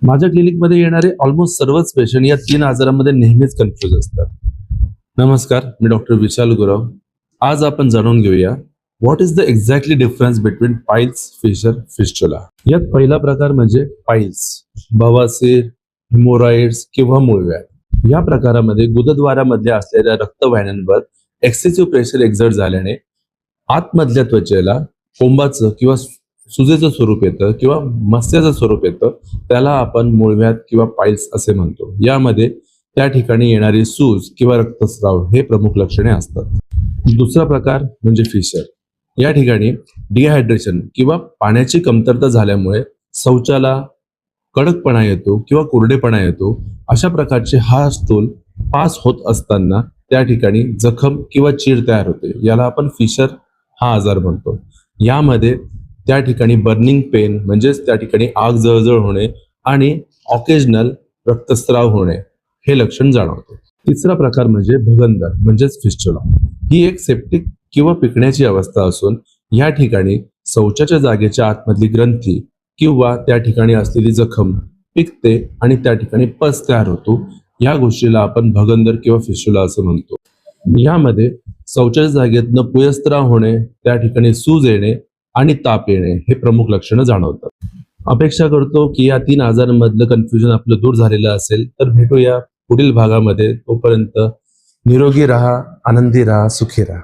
माझ्या क्लिनिकमध्ये येणारे ऑलमोस्ट सर्वच पेशंट या 3 आजारांमध्ये नेहमीच कन्फ्युज असतात. नमस्कार, मी डॉक्टर विशाल गुरव. आज आपण जाणून घेऊया what is the exactly difference between piles, fissure, fistula. यात पहिला प्रकार म्हणजे पाइल्स, बवासीर, हिमोरॉइड्स किंवा मूळव्याध. या प्रकारामध्ये गुदद्वारामध्ये असलेल्या रक्तवाहिन्यांवर एक्सेसिव्ह प्रेशर एक्झर्ट झाल्याने आतमधल्या त्वचेला कोंबाचं किंवा सुजेचं स्वरूप येतं किंवा मस्याचं स्वरूप येतं. त्याला आपण मूळव्याध किंवा पाइल्स असे म्हणतो. यामध्ये त्या ठिकाणी येणारी सूज किंवा रक्तस्राव हे प्रमुख लक्षणे असतात. दुसरा प्रकार म्हणजे फिशर. या ठिकाणी डिहायड्रेशन किंवा पाण्याची कमतरता झाल्यामुळे शौचाला कडकपणा येतो किंवा कोरडेपणा येतो. अशा प्रकारचे हा स्टूल पास होत असताना त्या ठिकाणी जखम किंवा चीड तयार होते. याला आपण फिशर हा आजार म्हणतो. यामध्ये त्या ठिकाणी बर्निंग पेन म्हणजेच त्या ठिकाणी आग जळजळ होणे आणि ऑकेजनल रक्तस्राव होणे हे लक्षण जाणवते. तिसरा प्रकार म्हणजे भगंदर म्हणजेच फिस्टुला. ही एक सेप्टिक किंवा पिकण्याची अवस्था असून या ठिकाणी शौचाच्या जागेच्या आतमधली ग्रंथी किंवा त्या ठिकाणी असलेली जखम पिकते आणि त्या ठिकाणी पस तयार होतो. या गोष्टीला आपण भगंदर किंवा फिस्टुला असं म्हणतो. यामध्ये शौचाच्या जागेतनं पुयस्त्राव होणे, त्या ठिकाणी सूज येणे आणि ताप येणे हे प्रमुख लक्षणं जाणवतात. अपेक्षा करतो की या 3 आजारांमधलं कन्फ्युजन आपलं दूर झालेलं असेल. तर भेटूया पुढील भागामध्ये. तोपर्यंत निरोगी राहा, आनंदी राहा, सुखी राहा.